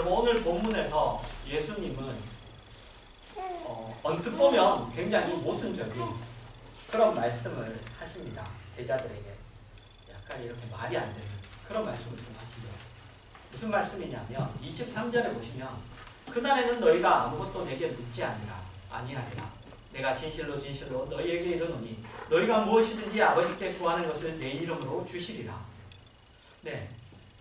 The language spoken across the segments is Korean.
여러분 오늘 본문에서 예수님은 언뜻 보면 굉장히 모순적인 그런 말씀을 하십니다. 제자들에게 약간 이렇게 말이 안 되는 그런 말씀을 좀 하시죠. 무슨 말씀이냐면 23절에 보시면 그날에는 너희가 아무것도 내게 묻지 아니하리라. 내가 진실로 진실로 너희에게 이르노니 너희가 무엇이든지 아버지께 구하는 것을 내 이름으로 주시리라. 네,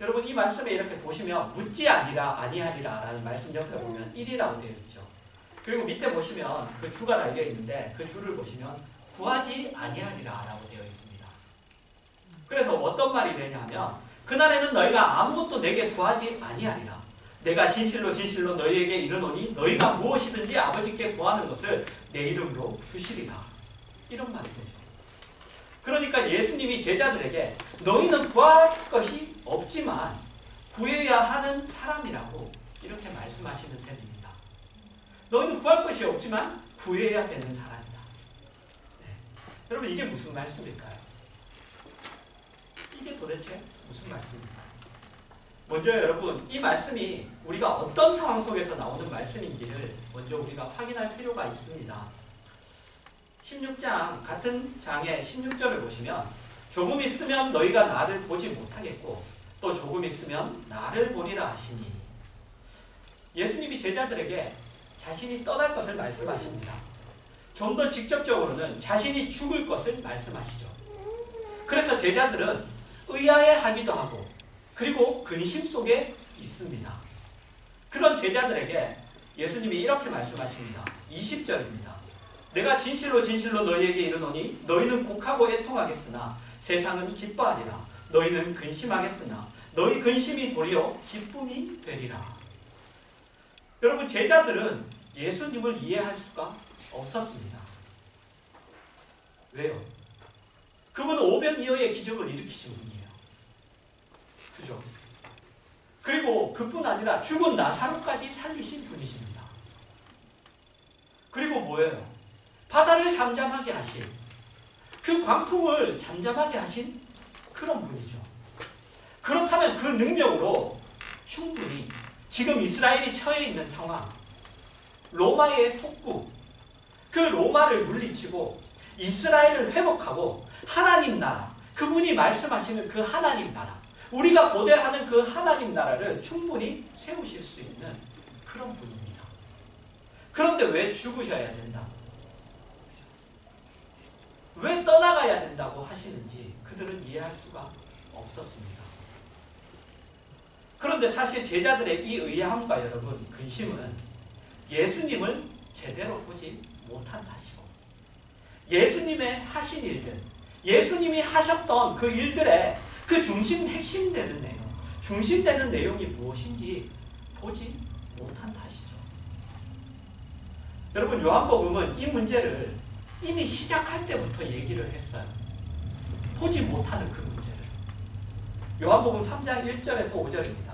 여러분 이 말씀에 이렇게 보시면 묻지 아니하리라 라는 말씀 옆에 보면 1이라고 되어 있죠. 그리고 밑에 보시면 그 주가 달려 있는데 그 주를 보시면 구하지 아니하리라 라고 되어 있습니다. 그래서 어떤 말이 되냐면 그날에는 너희가 아무것도 내게 구하지 아니하리라. 내가 진실로 진실로 너희에게 이르노니 너희가 무엇이든지 아버지께 구하는 것을 내 이름으로 주시리라. 이런 말이 되죠. 그러니까 예수님이 제자들에게 너희는 구할 것이 없지만 구해야 하는 사람이라고 이렇게 말씀하시는 셈입니다. 너희는 구할 것이 없지만 구해야 되는 사람이다. 네. 여러분 이게 무슨 말씀일까요? 이게 도대체 무슨 말씀일까요? 먼저 여러분 이 말씀이 우리가 어떤 상황 속에서 나오는 말씀인지를 먼저 우리가 확인할 필요가 있습니다. 16장 같은 장의 16절을 보시면 조금 있으면 너희가 나를 보지 못하겠고 또 조금 있으면 나를 보리라 하시니 예수님이 제자들에게 자신이 떠날 것을 말씀하십니다. 좀 더 직접적으로는 자신이 죽을 것을 말씀하시죠. 그래서 제자들은 의아해하기도 하고 그리고 근심 속에 있습니다. 그런 제자들에게 예수님이 이렇게 말씀하십니다. 20절입니다. 내가 진실로 진실로 너희에게 이르노니 너희는 곡하고 애통하겠으나 세상은 기뻐하리라. 너희는 근심하겠으나 너희 근심이 도리어 기쁨이 되리라. 여러분 제자들은 예수님을 이해할 수가 없었습니다. 왜요? 그분은 오병이어의 기적을 일으키신 분이에요. 그죠? 그리고 그뿐 아니라 죽은 나사로까지 살리신 분이십니다. 그리고 뭐예요? 바다를 잠잠하게 하신 그 광풍을 잠잠하게 하신 그런 분이죠. 그렇다면 그 능력으로 충분히 지금 이스라엘이 처해 있는 상황, 로마의 속국, 그 로마를 물리치고 이스라엘을 회복하고 하나님 나라, 그분이 말씀하시는 그 하나님 나라, 우리가 고대하는 그 하나님 나라를 충분히 세우실 수 있는 그런 분입니다. 그런데 왜 죽으셔야 된다? 왜 떠나가야 된다고 하시는지 그들은 이해할 수가 없었습니다. 그런데 사실 제자들의 이 의아함과 여러분 근심은 예수님을 제대로 보지 못한 탓이고 예수님의 하신 일들, 예수님이 하셨던 그 일들의 그 핵심되는 내용, 중심되는 내용이 무엇인지 보지 못한 탓이죠. 여러분 요한복음은 이 문제를 이미 시작할 때부터 얘기를 했어요. 보지 못하는 그 문제를. 요한복음 3장 1절에서 5절입니다.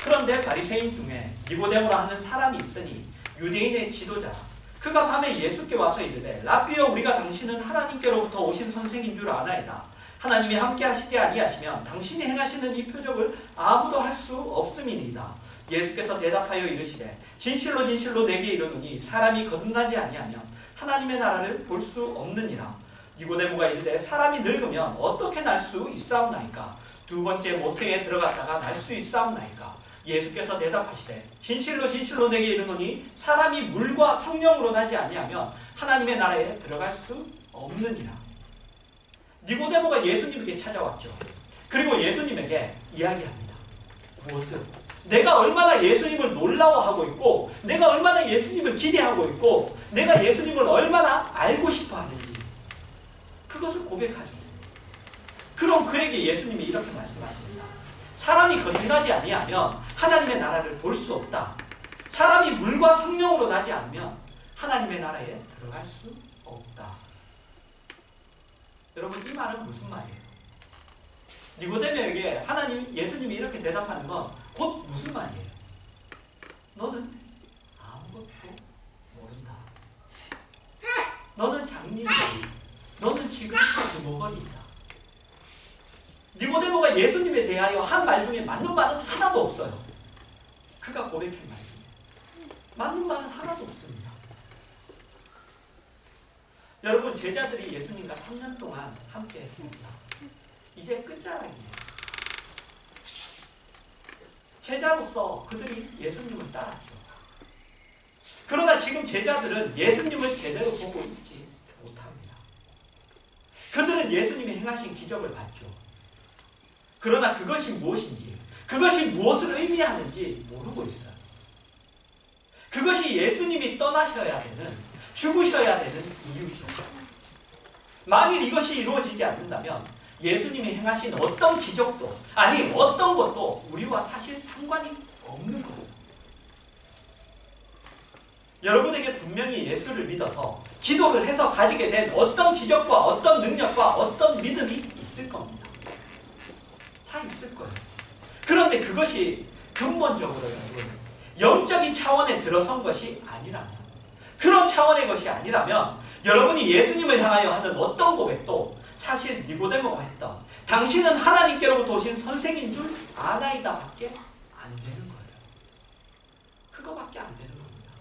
그런데 바리새인 중에 니고데모라 하는 사람이 있으니 유대인의 지도자 그가 밤에 예수께 와서 이르되 라삐여 우리가 당신은 하나님께로부터 오신 선생인 줄 아나이다. 하나님이 함께 하시지 아니하시면 당신이 행하시는 이 표적을 아무도 할 수 없음이니이다. 예수께서 대답하여 이르시되 진실로 진실로 내게 이르노니 사람이 거듭나지 아니하면 하나님의 나라를 볼 수 없느니라. 니고데모가 이르되 사람이 늙으면 어떻게 날 수 있사옵나이까? 두 번째 모태에 들어갔다가 날 수 있사옵나이까? 예수께서 대답하시되 진실로 진실로 내게 이르노니 사람이 물과 성령으로 나지 아니하면 하나님의 나라에 들어갈 수 없느니라. 니고데모가 예수님에게 찾아왔죠. 그리고 예수님에게 이야기합니다. 무엇을? 내가 얼마나 예수님을 놀라워하고 있고 내가 얼마나 예수님을 기대하고 있고 내가 예수님을 얼마나 알고 싶어 하는지 그것을 고백하죠. 그럼 그에게 예수님이 이렇게 말씀하십니다. 사람이 거듭나지 아니하면 하나님의 나라를 볼 수 없다. 사람이 물과 성령으로 나지 않으면 하나님의 나라에 들어갈 수 없다. 여러분 이 말은 무슨 말이에요? 니고데모에게 예수님이 이렇게 대답하는 건 곧 무슨 말이에요? 너는 아무것도 모른다. 너는 장님이다. 너는 지금 주먹거리이다. 니고데모가 예수님에 대하여 한 말 중에 맞는 말은 하나도 없어요. 그가 고백한 말씀이에요. 맞는 말은 하나도 없습니다. 여러분, 제자들이 예수님과 3년 동안 함께 했습니다. 이제 끝자락이에요. 제자로서 그들이 예수님을 따랐죠. 그러나 지금 제자들은 예수님을 제대로 보고 있지 못합니다. 그들은 예수님이 행하신 기적을 봤죠. 그러나 그것이 무엇인지, 그것이 무엇을 의미하는지 모르고 있어요. 그것이 예수님이 떠나셔야 되는, 죽으셔야 되는 이유죠. 만일 이것이 이루어지지 않는다면 예수님이 행하신 어떤 기적도, 아니 어떤 것도 우리와 사실 상관이 없는 거예요. 여러분에게 분명히 예수를 믿어서 기도를 해서 가지게 된 어떤 기적과 어떤 능력과 어떤 믿음이 있을 겁니다. 다 있을 거예요. 그런데 그것이 근본적으로 여러분, 영적인 차원에 들어선 것이 아니라면, 그런 차원의 것이 아니라면 여러분이 예수님을 향하여 하는 어떤 고백도 사실 니고데모가 했던 당신은 하나님께로부터 오신 선생인 줄 아나이다 밖에 안 되는 거예요. 그거밖에 안 되는 겁니다.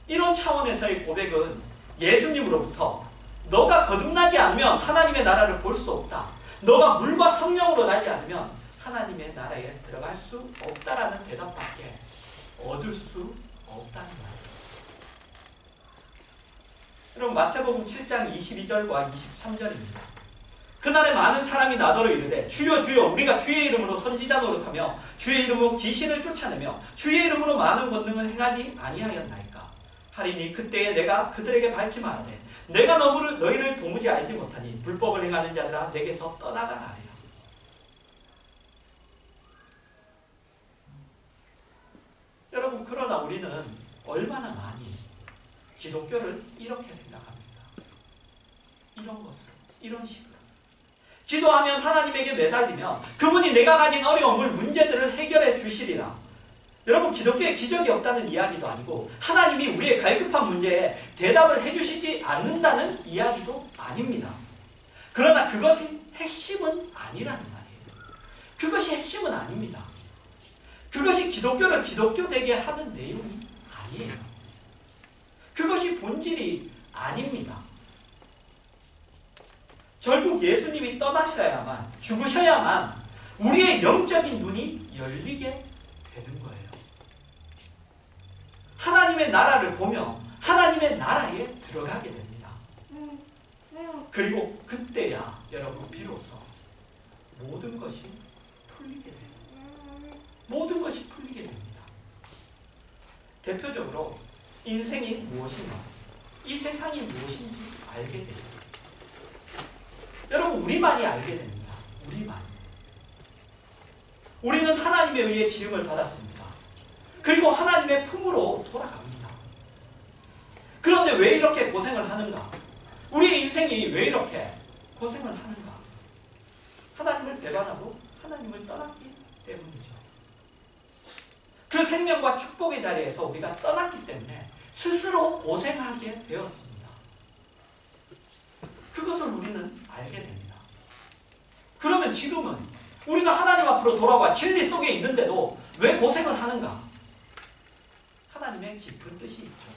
이런 차원에서의 고백은 예수님으로부터 너가 거듭나지 않으면 하나님의 나라를 볼 수 없다. 너가 물과 성령으로 나지 않으면 하나님의 나라에 들어갈 수 없다라는 대답밖에 얻을 수 없다는 거예요. 여러분, 마태복음 7장 22절과 23절입니다. 그날에 많은 사람이 나더러 이르되 주여 주여 우리가 주의 이름으로 선지자 노릇하며 주의 이름으로 귀신을 쫓아내며 주의 이름으로 많은 권능을 행하지 아니하였나이까. 하리니 그때에 내가 그들에게 밝히 말하되 내가 너희를 도무지 알지 못하니 불법을 행하는 자들아 내게서 떠나가라 하리라. 여러분, 그러나 우리는 얼마나 많이 기독교를 이렇게 생각합니다. 이런 것을, 이런 식으로. 기도하면 하나님에게 매달리며 그분이 내가 가진 어려움을, 문제들을 해결해 주시리라. 여러분, 기독교에 기적이 없다는 이야기도 아니고 하나님이 우리의 갈급한 문제에 대답을 해주시지 않는다는 이야기도 아닙니다. 그러나 그것이 핵심은 아니라는 말이에요. 그것이 핵심은 아닙니다. 그것이 기독교를 기독교 되게 하는 내용이 아니에요. 그것이 본질이 아닙니다. 결국 예수님이 떠나셔야만, 죽으셔야만 우리의 영적인 눈이 열리게 되는 거예요. 하나님의 나라를 보며 하나님의 나라에 들어가게 됩니다. 그리고 그때야 여러분 비로소 모든 것이 풀리게 돼요. 모든 것이 풀리게 됩니다. 대표적으로 인생이 무엇인가, 이 세상이 무엇인지 알게 돼요. 여러분, 우리만이 알게 됩니다. 우리만. 우리는 하나님에 의해 지음을 받았습니다. 그리고 하나님의 품으로 돌아갑니다. 그런데 왜 이렇게 고생을 하는가? 우리의 인생이 왜 이렇게 고생을 하는가? 하나님을 배반하고 하나님을 떠났기 때문이죠. 그 생명과 축복의 자리에서 우리가 떠났기 때문에 스스로 고생하게 되었습니다. 그것을 우리는 알게 됩니다. 그러면 지금은 우리가 하나님 앞으로 돌아와 진리 속에 있는데도 왜 고생을 하는가? 하나님의 깊은 뜻이 있죠.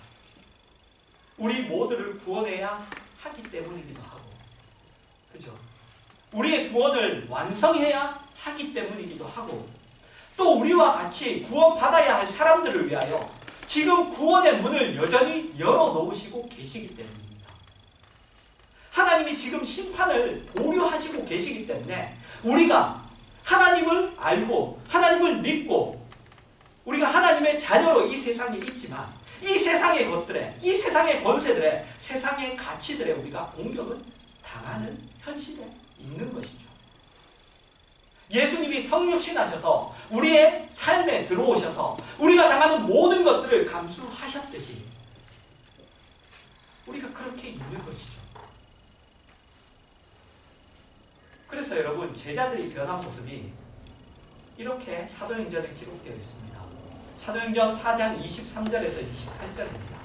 우리 모두를 구원해야 하기 때문이기도 하고, 그죠? 우리의 구원을 완성해야 하기 때문이기도 하고, 또 우리와 같이 구원받아야 할 사람들을 위하여 지금 구원의 문을 여전히 열어놓으시고 계시기 때문입니다. 하나님이 지금 심판을 보류하시고 계시기 때문에 우리가 하나님을 알고 하나님을 믿고 우리가 하나님의 자녀로 이 세상에 있지만 이 세상의 것들에, 이 세상의 권세들에, 세상의 가치들에 우리가 공격을 당하는 현실에 있는 것이죠. 예수님이 성육신하셔서 우리의 삶에 들어오셔서 우리가 당하는 모든 것들을 감수하셨듯이 우리가 그렇게 있는 것이죠. 그래서 여러분, 제자들이 변한 모습이 이렇게 사도행전에 기록되어 있습니다. 사도행전 4장 23절에서 28절입니다.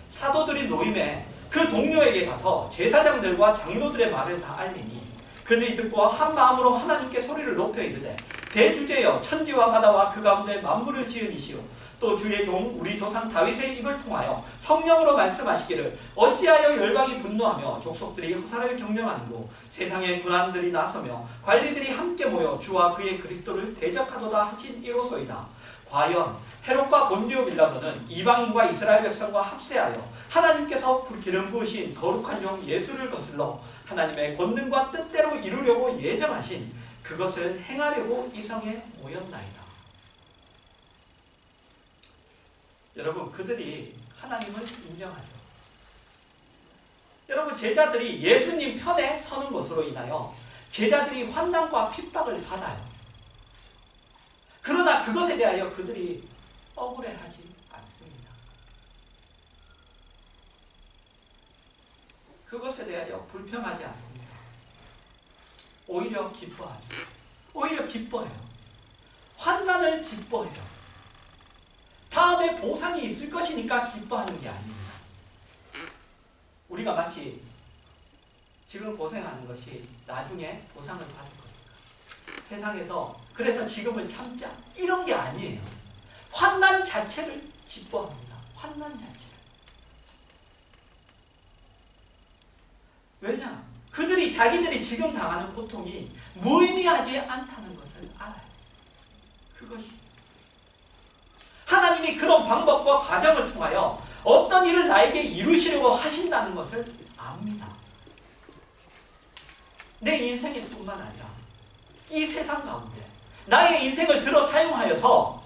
사도들이 노임에 그 동료에게 가서 제사장들과 장로들의 말을 다 알리니 그들이 듣고 한 마음으로 하나님께 소리를 높여 이르되 대주제여 천지와 바다와 그 가운데 만물을 지은 이시오 또 주의 종 우리 조상 다윗의 입을 통하여 성령으로 말씀하시기를 어찌하여 열방이 분노하며 족속들이 허사를 경영하는고 세상의 군왕들이 나서며 관리들이 함께 모여 주와 그의 그리스도를 대적하도다 하신 이로소이다. 과연 헤롯과 본디오 빌라도는 이방인과 이스라엘 백성과 합세하여 하나님께서 기름 부으신 거룩한 종 예수를 거슬러 하나님의 권능과 뜻대로 이루려고 예정하신 그것을 행하려고 이 성에 모였나이다. 여러분, 그들이 하나님을 인정하죠. 여러분, 제자들이 예수님 편에 서는 것으로 인하여 제자들이 환난과 핍박을 받아요. 그러나 그것에 대하여 그들이 억울해하지 않습니다. 그것에 대하여 불평하지 않습니다. 오히려 기뻐하죠. 오히려 기뻐해요. 환난을 기뻐해요. 다음에 보상이 있을 것이니까 기뻐하는 게 아닙니다. 우리가 마치 지금 고생하는 것이 나중에 보상을 받을 거니까 세상에서 그래서 지금을 참자 이런 게 아니에요. 환난 자체를 기뻐합니다. 환난 자체를. 왜냐? 그들이 자기들이 지금 당하는 고통이 무의미하지 않다는 것을 알아요. 그것이 하나님이 그런 방법과 과정을 통하여 어떤 일을 나에게 이루시려고 하신다는 것을 압니다. 내 인생에 뿐만 아니라 이 세상 가운데 나의 인생을 들어 사용하여서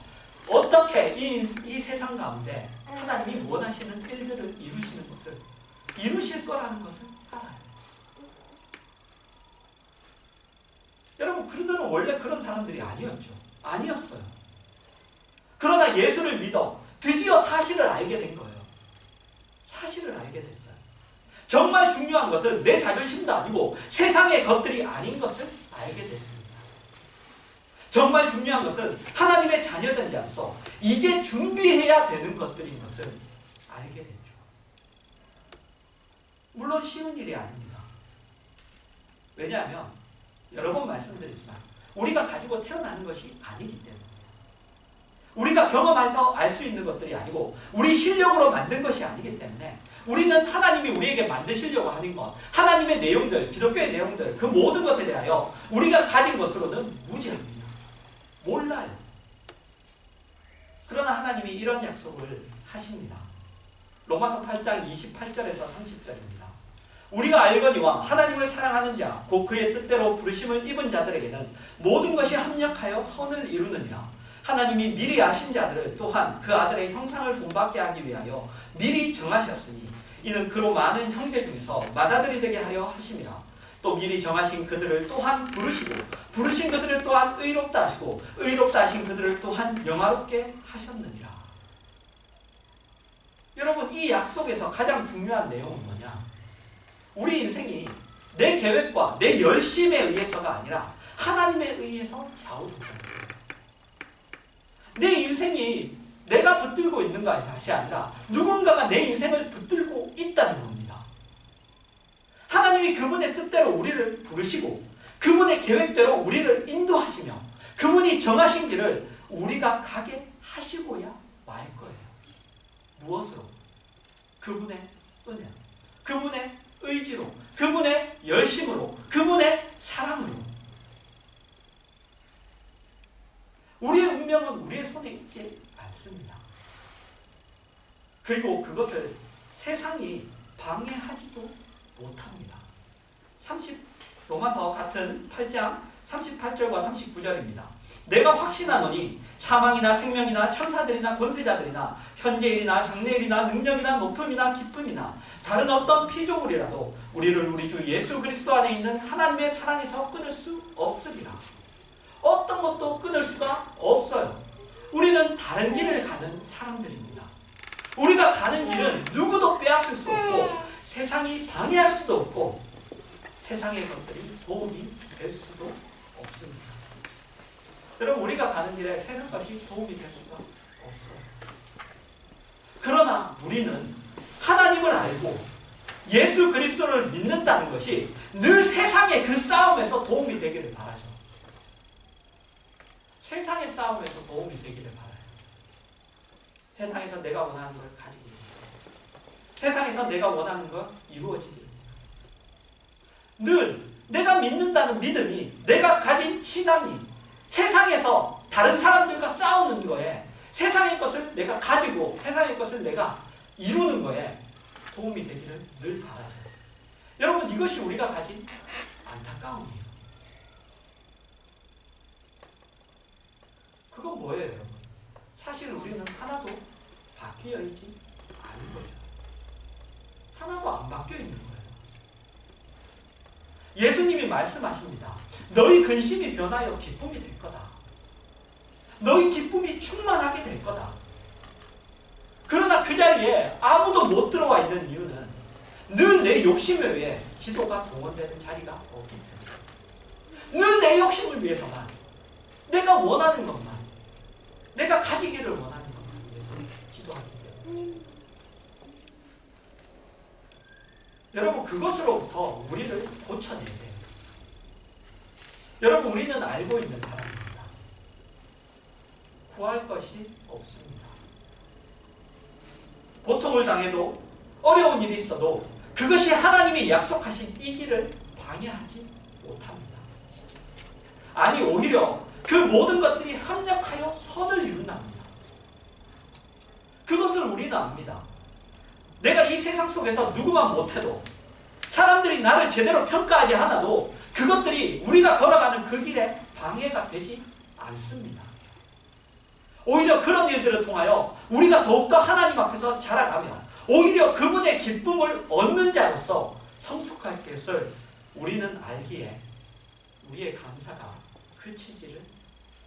어떻게 이 세상 가운데 하나님이 원하시는 일들을 이루시는 것을 이루실 거라는 것을 알아요. 여러분, 그들은 원래 그런 사람들이 아니었어요. 그러나 예수를 믿어 드디어 사실을 알게 된 거예요. 사실을 알게 됐어요. 정말 중요한 것은 내 자존심도 아니고 세상의 것들이 아닌 것을 알게 됐습니다. 정말 중요한 것은 하나님의 자녀된 자로서 이제 준비해야 되는 것들인 것을 알게 됐죠. 물론 쉬운 일이 아닙니다. 왜냐하면 여러 번 말씀드리지만 우리가 가지고 태어나는 것이 아니기 때문에 우리가 경험해서 알 수 있는 것들이 아니고 우리 실력으로 만든 것이 아니기 때문에 우리는 하나님이 우리에게 만드시려고 하는 것, 하나님의 내용들, 기독교의 내용들, 그 모든 것에 대하여 우리가 가진 것으로는 무지합니다. 몰라요. 그러나 하나님이 이런 약속을 하십니다. 로마서 8장 28절에서 30절입니다. 우리가 알거니와 하나님을 사랑하는 자, 곧 그의 뜻대로 부르심을 입은 자들에게는 모든 것이 합력하여 선을 이루느니라. 하나님이 미리 아신 자들을 또한 그 아들의 형상을 본받게 하기 위하여 미리 정하셨으니 이는 그로 많은 형제 중에서 맏아들이 되게 하려 하심이라. 또 미리 정하신 그들을 또한 부르시고 부르신 그들을 또한 의롭다 하시고 의롭다 하신 그들을 또한 영화롭게 하셨느니라. 여러분, 이 약속에서 가장 중요한 내용은 뭐냐? 우리 인생이 내 계획과 내 열심에 의해서가 아니라 하나님에 의해서 좌우된다는 거예요. 내 인생이 내가 붙들고 있는 것이 아니라 누군가가 내 인생을 붙들고 있다는 겁니다. 하나님이 그분의 뜻대로 우리를 부르시고 그분의 계획대로 우리를 인도하시며 그분이 정하신 길을 우리가 가게 하시고야 말 거예요. 무엇으로? 그분의 은혜, 그분의 의지로, 그분의 열심으로, 그분의 사랑으로. 우리의 운명은 우리의 손에 있지 않습니다. 그리고 그것을 세상이 방해하지도 못합니다. 로마서 같은 8장 38절과 39절입니다. 내가 확신하노니 사망이나 생명이나 천사들이나 권세자들이나 현재일이나 장래일이나 능력이나 높음이나 깊음이나 다른 어떤 피조물이라도 우리를 우리 주 예수 그리스도 안에 있는 하나님의 사랑에서 끊을 수 없으리라. 어떤 것도 끊을 수가 없어요. 우리는 다른 길을 가는 사람들입니다. 우리가 가는 길은 누구도 빼앗을 수 없고 세상이 방해할 수도 없고 세상의 것들이 도움이 될 수도 없습니다. 여러분, 우리가 가는 길에 세상 것이 도움이 될 수가 없어요. 그러나 우리는 하나님을 알고 예수 그리스도를 믿는다는 것이 늘 세상의 그 싸움에서 도움이 되기를 바라죠. 세상의 싸움에서 도움이 되기를 바라요. 세상에서 내가 원하는 걸 가지고 있는 거예요. 세상에서 내가 원하는 걸 이루어지기를. 늘 내가 믿는다는 믿음이, 내가 가진 신앙이 세상에서 다른 사람들과 싸우는 거에, 세상의 것을 내가 가지고 세상의 것을 내가 이루는 거에 도움이 되기를 늘 바라죠. 여러분, 이것이 우리가 가진 안타까움이에요. 그건 뭐예요, 여러분? 사실 우리는 하나도 바뀌어 있지 않은 거죠. 하나도 안 바뀌어 있는 거예요. 예수님이 말씀하십니다. 너희 근심이 변하여 기쁨이 될 거다. 너희 기쁨이 충만하게 될 거다. 그러나 그 자리에 아무도 못 들어와 있는 이유는 늘 내 욕심에 의해 기도가 동원되는 자리가 없기 때문에, 늘 내 욕심을 위해서만, 내가 원하는 것만, 내가 가지기를 원하는 것만 위해서 기도하기 때문에. 여러분, 그것으로부터 우리를 고쳐내세요. 여러분, 우리는 알고 있는 사람입니다. 구할 것이 없습니다. 고통을 당해도, 어려운 일이 있어도 그것이 하나님이 약속하신 이 길을 방해하지 못합니다. 아니, 오히려 그 모든 것들이 합력하여 선을 이룬답니다. 그것을 우리는 압니다. 내가 이 세상 속에서 누구만 못해도, 사람들이 나를 제대로 평가하지 않아도 그것들이 우리가 걸어가는 그 길에 방해가 되지 않습니다. 오히려 그런 일들을 통하여 우리가 더욱더 하나님 앞에서 자라가며 오히려 그분의 기쁨을 얻는 자로서 성숙할 것을 우리는 알기에 우리의 감사가 그치지를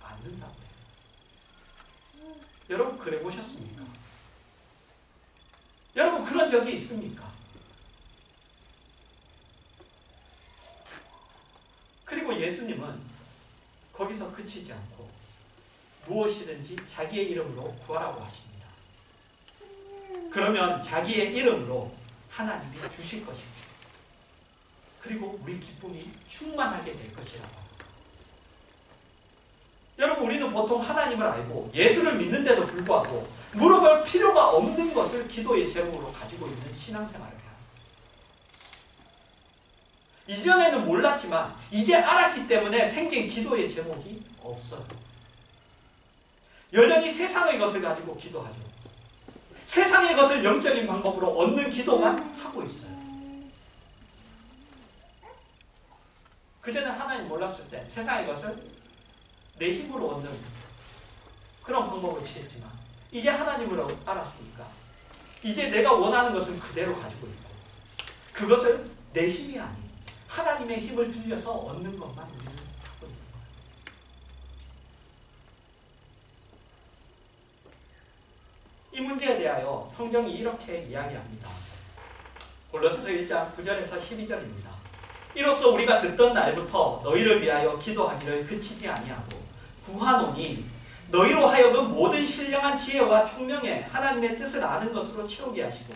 않는다고 해요. 여러분, 그래 보셨습니까? 여러분, 그런 적이 있습니까? 그리고 예수님은 거기서 그치지 않고 무엇이든지 자기의 이름으로 구하라고 하십니다. 그러면 자기의 이름으로 하나님이 주실 것입니다. 그리고 우리 기쁨이 충만하게 될 것이라고 합니다. 여러분, 우리는 보통 하나님을 알고 예수를 믿는데도 불구하고 물어볼 필요가 없는 것을 기도의 제목으로 가지고 있는 신앙생활을 해요. 이전에는 몰랐지만 이제 알았기 때문에 생긴 기도의 제목이 없어요. 여전히 세상의 것을 가지고 기도하죠. 세상의 것을 영적인 방법으로 얻는 기도만 하고 있어요. 그전에 하나님 몰랐을 때 세상의 것을 내 힘으로 얻는 그런 방법을 취했지만 이제 하나님을 알았으니까 이제 내가 원하는 것은 그대로 가지고 있고 그것을 내 힘이 아닌 하나님의 힘을 빌려서 얻는 것만 우리는 하고 있는 거예요. 이 문제에 대하여 성경이 이렇게 이야기합니다. 골로새서 1장 9절에서 12절입니다. 이로써 우리가 듣던 날부터 너희를 위하여 기도하기를 그치지 아니하고 구하노니 너희로 하여금 모든 신령한 지혜와 총명에 하나님의 뜻을 아는 것으로 채우게 하시고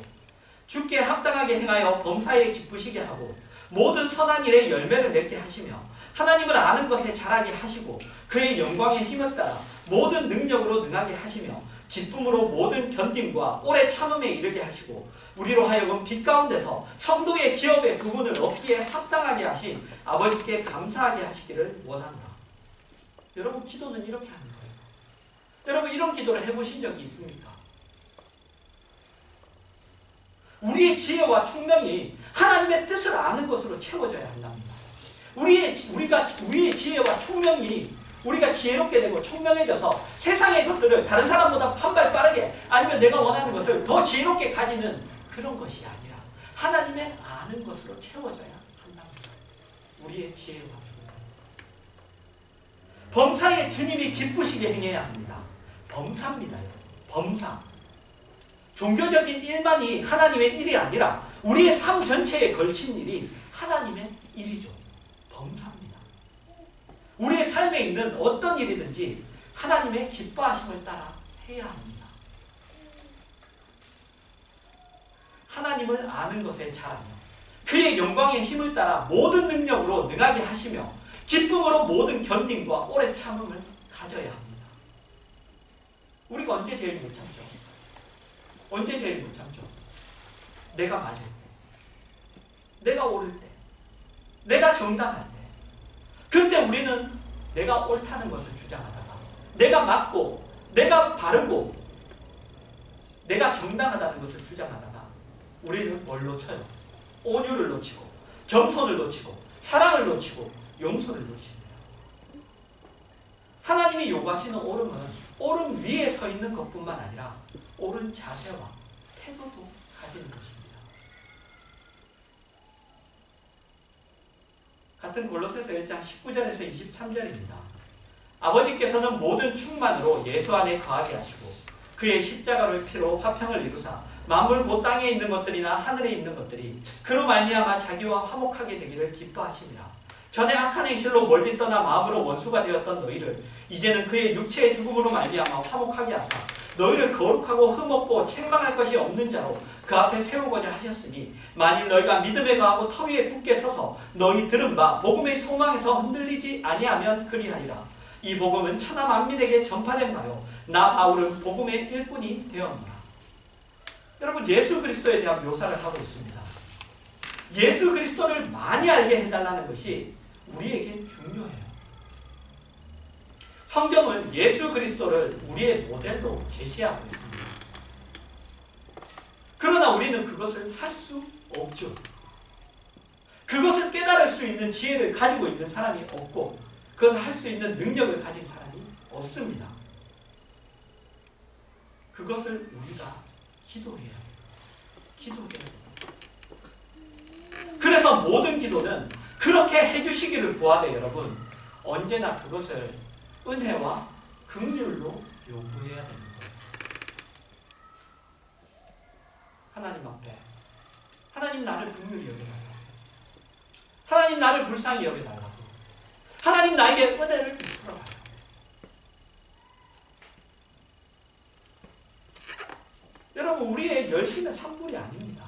주께 합당하게 행하여 범사에 기쁘시게 하고 모든 선한 일에 열매를 맺게 하시며 하나님을 아는 것에 자라게 하시고 그의 영광의 힘을 따라 모든 능력으로 능하게 하시며 기쁨으로 모든 견딤과 오래 참음에 이르게 하시고 우리로 하여금 빛 가운데서 성도의 기업의 부분을 얻기에 합당하게 하신 아버지께 감사하게 하시기를 원하노라. 여러분, 기도는 이렇게 하는 거예요. 여러분, 이런 기도를 해보신 적이 있습니까? 우리의 지혜와 총명이 하나님의 뜻을 아는 것으로 채워져야 한답니다. 우리의 지혜와 총명이 우리가 지혜롭게 되고 총명해져서 세상의 것들을 다른 사람보다 한 발 빠르게 아니면 내가 원하는 것을 더 지혜롭게 가지는 그런 것이 아니라 하나님의 아는 것으로 채워져야 한답니다. 우리의 지혜와 총명. 범사에 주님이 기쁘시게 행해야 합니다. 범사입니다. 범사. 종교적인 일만이 하나님의 일이 아니라 우리의 삶 전체에 걸친 일이 하나님의 일이죠. 범사입니다. 우리의 삶에 있는 어떤 일이든지 하나님의 기뻐하심을 따라 해야 합니다. 하나님을 아는 것에 자라며 그의 영광의 힘을 따라 모든 능력으로 능하게 하시며 기쁨으로 모든 견딤과 오래 참음을 가져야 합니다. 우리가 언제 제일 못 참죠? 언제 제일 못 참죠? 내가 맞을 때, 내가 옳을 때, 내가 정당할 때. 근데 우리는 내가 옳다는 것을 주장하다가, 내가 맞고, 내가 바르고, 내가 정당하다는 것을 주장하다가 우리는 뭘 놓쳐요? 온유를 놓치고, 겸손을 놓치고, 사랑을 놓치고, 용서를 놓칩니다. 하나님이 요구하시는 옳음은 옳음 위에 서 있는 것뿐만 아니라 옳은 자세와 태도도 가지는 것입니다. 같은 골로새서 1장 19절에서 23절입니다. 아버지께서는 모든 충만으로 예수 안에 거하게 하시고 그의 십자가로의 피로 화평을 이루사 만물 곧 땅에 있는 것들이나 하늘에 있는 것들이 그로 말미암아 자기와 화목하게 되기를 기뻐하시니라. 전에 악한 행실로 멀리 떠나 마음으로 원수가 되었던 너희를 이제는 그의 육체의 죽음으로 말미암아 화목하게 하사 너희를 거룩하고 흠없고 책망할 것이 없는 자로 그 앞에 세우고자 하셨으니 만일 너희가 믿음에 거하고 터 위에 굳게 서서 너희 들은 바 복음의 소망에서 흔들리지 아니하면 그리하리라. 이 복음은 천하 만민에게 전파된 바요 나 바울은 복음의 일꾼이 되었노라. 여러분, 예수 그리스도에 대한 묘사를 하고 있습니다. 예수 그리스도를 많이 알게 해달라는 것이 우리에게 중요해요. 성경은 예수 그리스도를 우리의 모델로 제시하고 있습니다. 그러나 우리는 그것을 할 수 없죠. 그것을 깨달을 수 있는 지혜를 가지고 있는 사람이 없고 그것을 할 수 있는 능력을 가진 사람이 없습니다. 그것을 우리가 기도해야 해요. 기도해야 해요. 그래서 모든 기도는 그렇게 해주시기를 구하되 여러분 언제나 그것을 은혜와 긍휼로 요구해야 되는 거예요. 하나님 앞에 하나님 나를 긍휼히 여겨달라고, 하나님 나를 불쌍히 여겨달라고, 하나님 나에게 은혜를 베풀어달라고. 여러분, 우리의 열심의 산물이 아닙니다.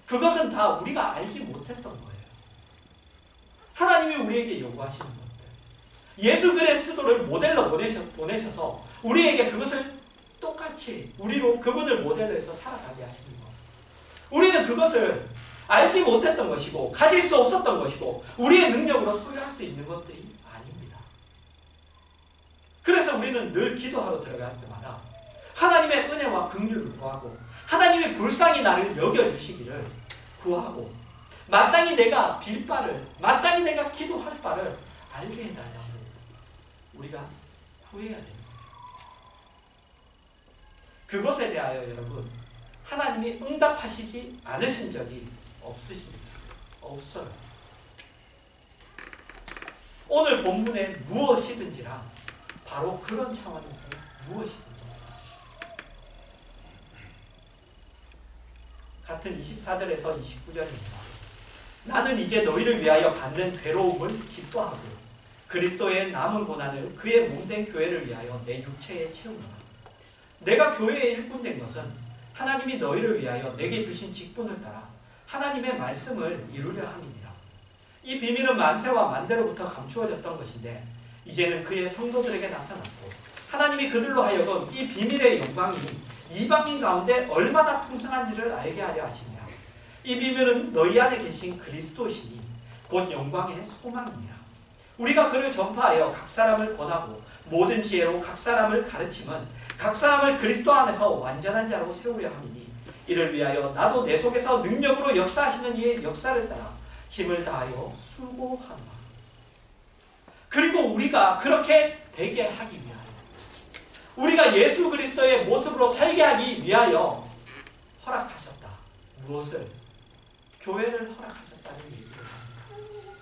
그것은 다 우리가 알지 못했던 거예요. 하나님이 우리에게 요구하시는 것들, 예수 그리스도를 모델로 보내셔서 우리에게 그것을 똑같이 우리로 그분을 모델로 해서 살아가게 하시는 것. 우리는 그것을 알지 못했던 것이고 가질 수 없었던 것이고 우리의 능력으로 소유할 수 있는 것들이 아닙니다. 그래서 우리는 늘 기도하러 들어갈 때마다 하나님의 은혜와 긍휼을 구하고 하나님의 불쌍히 나를 여겨주시기를 구하고 마땅히 내가 빌 바를, 마땅히 내가 기도할 바를 알게 해달라고 우리가 구해야 됩니다. 그것에 대하여 여러분 하나님이 응답하시지 않으신 적이 없으십니다. 없어요. 오늘 본문에 무엇이든지라 바로 그런 차원에서 무엇이든지 같은 24절에서 29절입니다. 나는 이제 너희를 위하여 받는 괴로움을 기뻐하고 그리스도의 남은 고난을 그의 몸된 교회를 위하여 내 육체에 채우노라. 내가 교회의 일꾼 된 것은 하나님이 너희를 위하여 내게 주신 직분을 따라 하나님의 말씀을 이루려 함이니라. 이 비밀은 만세와 만대로부터 감추어졌던 것인데 이제는 그의 성도들에게 나타났고 하나님이 그들로 하여금 이 비밀의 영광이 이방인 가운데 얼마나 풍성한지를 알게 하려 하시니라. 이 비밀은 너희 안에 계신 그리스도시니 곧 영광의 소망이니라. 우리가 그를 전파하여 각 사람을 권하고 모든 지혜로 각 사람을 가르침은 각 사람을 그리스도 안에서 완전한 자로 세우려 함이니 이를 위하여 나도 내 속에서 능력으로 역사하시는 이의 역사를 따라 힘을 다하여 수고하노라. 그리고 우리가 그렇게 되게 하기 위하여 우리가 예수 그리스도의 모습으로 살게 하기 위하여 허락하셨다. 무엇을? 교회를 허락하셨다는 얘기를 합니다.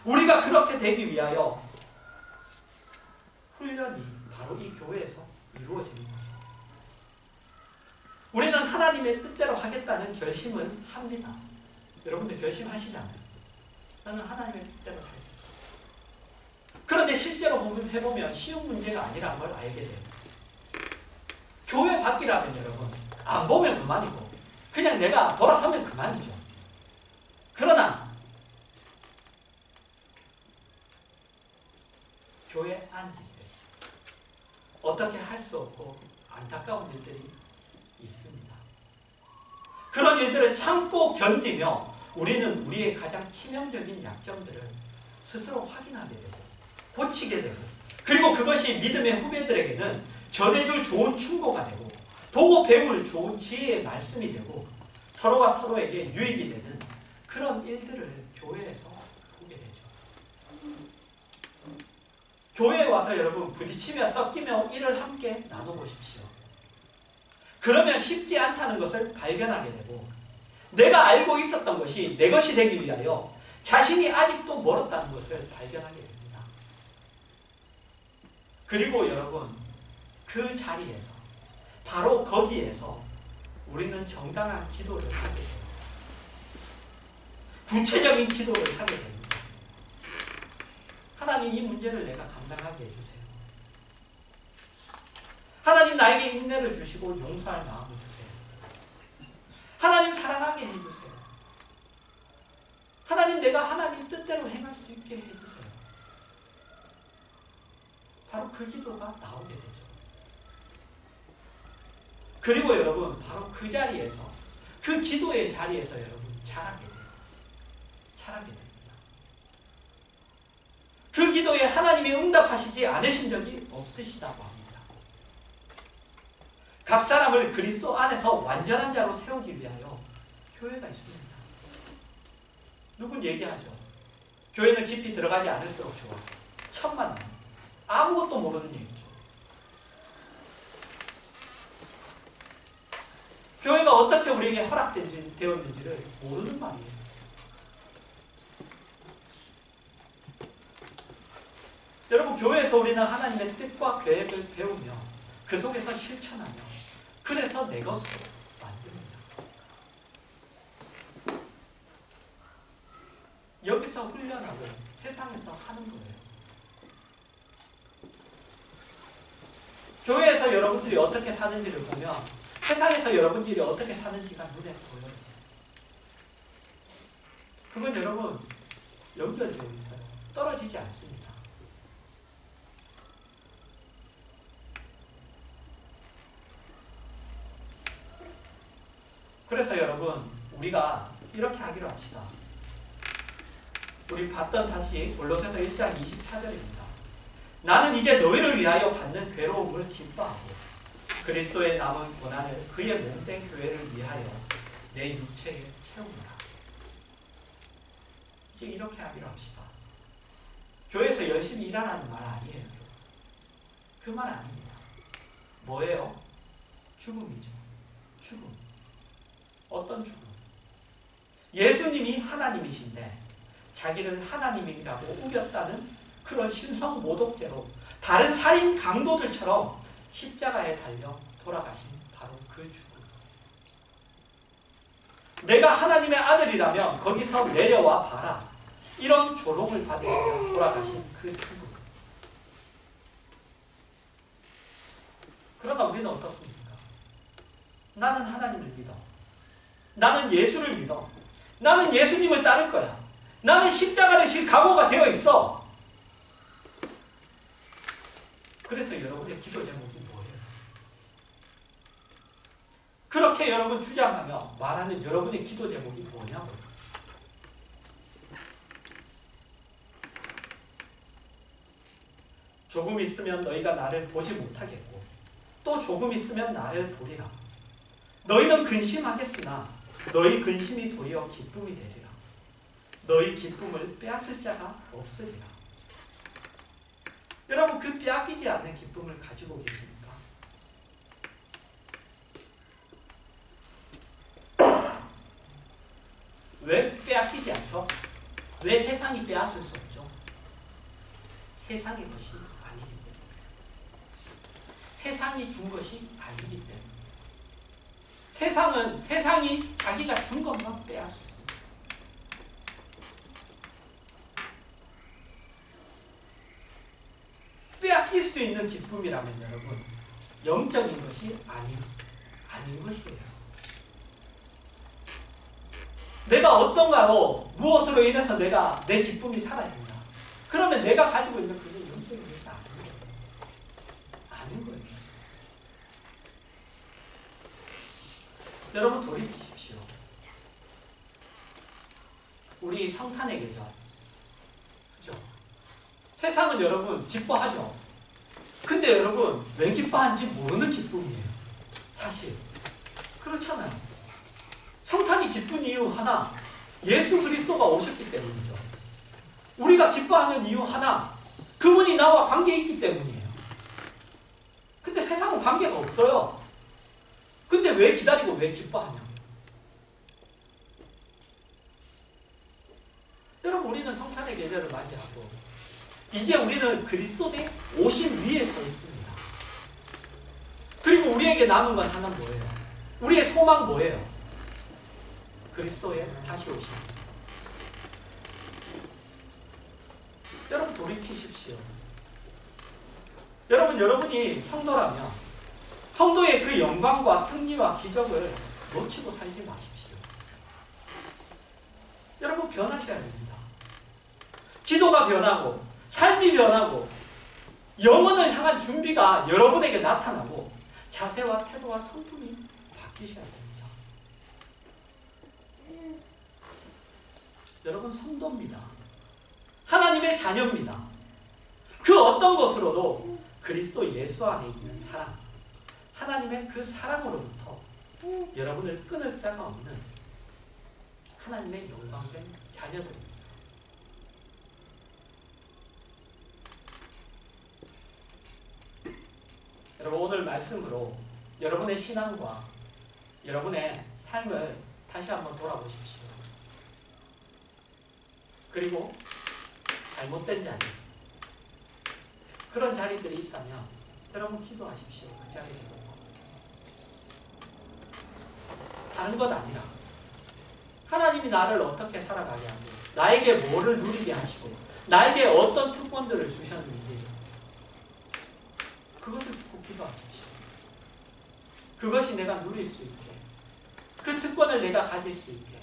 우리가 그렇게 되기 위하여 훈련이 바로 이 교회에서 이루어지는 거죠. 우리는 하나님의 뜻대로 하겠다는 결심을 합니다. 여러분들 결심하시잖아요. 나는 하나님의 뜻대로 살겠다. 그런데 실제로 해보면 쉬운 문제가 아니라는 걸 알게 돼요. 교회 밖이라면 여러분 안 보면 그만이고 그냥 내가 돌아서면 그만이죠. 그러나 교회 안일 때 어떻게 할 수 없고 안타까운 일들이 있습니다. 그런 일들을 참고 견디며 우리는 우리의 가장 치명적인 약점들을 스스로 확인하게 되고 고치게 되고, 그리고 그것이 믿음의 후배들에게는 전해줄 좋은 충고가 되고 보고 배울 좋은 지혜의 말씀이 되고 서로가 서로에게 유익이 되는 그런 일들을 교회에서 보게 되죠. 교회에 와서 여러분 부딪히며 섞이며 일을 함께 나눠보십시오. 그러면 쉽지 않다는 것을 발견하게 되고 내가 알고 있었던 것이 내 것이 되기 위하여 자신이 아직도 멀었다는 것을 발견하게 됩니다. 그리고 여러분 그 자리에서 바로 거기에서 우리는 정당한 기도를 하게 돼요. 구체적인 기도를 하게 됩니다. 하나님, 이 문제를 내가 감당하게 해주세요. 하나님, 나에게 인내를 주시고 용서할 마음을 주세요. 하나님, 사랑하게 해주세요. 하나님, 내가 하나님 뜻대로 행할 수 있게 해주세요. 바로 그 기도가 나오게 되죠. 그리고 여러분 바로 그 자리에서, 그 기도의 자리에서 여러분 자라게 돼요. 자라게 됩니다. 그 기도에 하나님이 응답하시지 않으신 적이 없으시다고 합니다. 각 사람을 그리스도 안에서 완전한 자로 세우기 위하여 교회가 있습니다. 누군 얘기하죠. 교회는 깊이 들어가지 않을수록 좋아. 천만 원. 아무것도 모르는 얘기죠. 교회가 어떻게 우리에게 허락되었는지를 모르는 말이에요. 여러분, 교회에서 우리는 하나님의 뜻과 계획을 배우며 그 속에서 실천하며 그래서 내 것으로 만듭니다. 여기서 훈련하고 세상에서 하는 거예요. 교회에서 여러분들이 어떻게 사는지를 보면 세상에서 여러분들이 어떻게 사는지가 눈에 보여요. 그건 여러분 연결되어 있어요. 떨어지지 않습니다. 그래서 여러분 우리가 이렇게 하기로 합시다. 우리 봤던 다시 골로새서 1장 24절입니다. 나는 이제 너희를 위하여 받는 괴로움을 기뻐하고 그리스도의 남은 고난을 그의 몸된 교회를 위하여 내 육체에 채우노라. 이제 이렇게 하기로 합시다. 교회에서 열심히 일하라는 말 아니에요. 그 말 아닙니다. 뭐예요? 죽음이죠. 죽음. 어떤 죽음? 예수님이 하나님이신데 자기를 하나님이라고 우겼다는 그런 신성 모독죄로 다른 살인 강도들처럼 십자가에 달려 돌아가신 바로 그 죽음. 내가 하나님의 아들이라면 거기서 내려와 봐라. 이런 조롱을 받으시며 돌아가신 그 죽음. 그러나 우리는 어떻습니까? 나는 하나님을 믿어. 나는 예수를 믿어. 나는 예수님을 따를 거야. 나는 십자가를 질 각오가 되어 있어. 그래서 여러분의 기도 제목이 뭐예요? 그렇게 여러분 주장하며 말하는 여러분의 기도 제목이 뭐냐고요? 조금 있으면 너희가 나를 보지 못하겠고 또 조금 있으면 나를 보리라. 너희는 근심하겠으나 너희 근심이 도리어 기쁨이 되리라. 너희 기쁨을 빼앗을 자가 없으리라. 여러분 그 빼앗기지 않는 기쁨을 가지고 계십니까? 왜 빼앗기지 않죠? 왜 세상이 빼앗을 수 없죠? 세상의 것이 아니기 때문에. 세상이 준 것이 아니기 때문에. 세상은 세상이 자기가 준 것만 빼앗을 수 있어요. 빼앗길 수 있는 기쁨이라면 여러분 영적인 것이 아닌 것이에요. 내가 어떤가로 무엇으로 인해서 내 기쁨이 사라진다. 그러면 내가 가지고 있는 그게 영적인 것이 여러분 돌이키십시오. 우리 성탄의 계절. 그죠? 세상은 여러분 기뻐하죠. 근데 여러분 왜 기뻐하는지 모르는 기쁨이에요. 사실. 그렇잖아요. 성탄이 기쁜 이유 하나, 예수 그리스도가 오셨기 때문이죠. 우리가 기뻐하는 이유 하나, 그분이 나와 관계 있기 때문이에요. 근데 세상은 관계가 없어요. 근데 왜 기다리고 왜 기뻐하냐? 여러분 우리는 성탄의 계절을 맞이하고 이제 우리는 그리스도의 오심 위에 서 있습니다. 그리고 우리에게 남은 건 하나는 뭐예요? 우리의 소망 뭐예요? 그리스도의 다시 오심. 여러분 돌이키십시오. 여러분이 성도라면 성도의 그 영광과 승리와 기적을 놓치고 살지 마십시오. 여러분 변하셔야 됩니다. 기도가 변하고 삶이 변하고 영혼을 향한 준비가 여러분에게 나타나고 자세와 태도와 성품이 바뀌셔야 됩니다. 여러분 성도입니다. 하나님의 자녀입니다. 그 어떤 것으로도 그리스도 예수 안에 있는 사랑, 하나님의 그 사랑으로부터 여러분을 끊을 자가 없는 하나님의 영광된 자녀들입니다. 여러분 오늘 말씀으로 여러분의 신앙과 여러분의 삶을 다시 한번 돌아보십시오. 그리고 잘못된 자리, 그런 자리들이 있다면 여러분 기도하십시오. 그 자리를 보고. 다른 것 아니라 하나님이 나를 어떻게 살아가게 하고 나에게 뭐를 누리게 하시고 나에게 어떤 특권들을 주셨는지 그것을 듣고 기도하십시오. 그것이 내가 누릴 수 있게, 그 특권을 내가 가질 수 있게,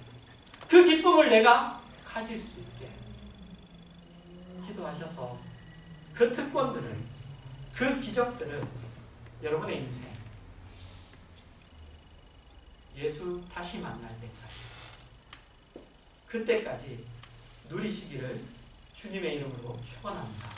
그 기쁨을 내가 가질 수 있게 기도하셔서 그 특권들을, 그 기적들을 여러분의 인생 예수 다시 만날 때까지, 그때까지 누리시기를 주님의 이름으로 축원합니다.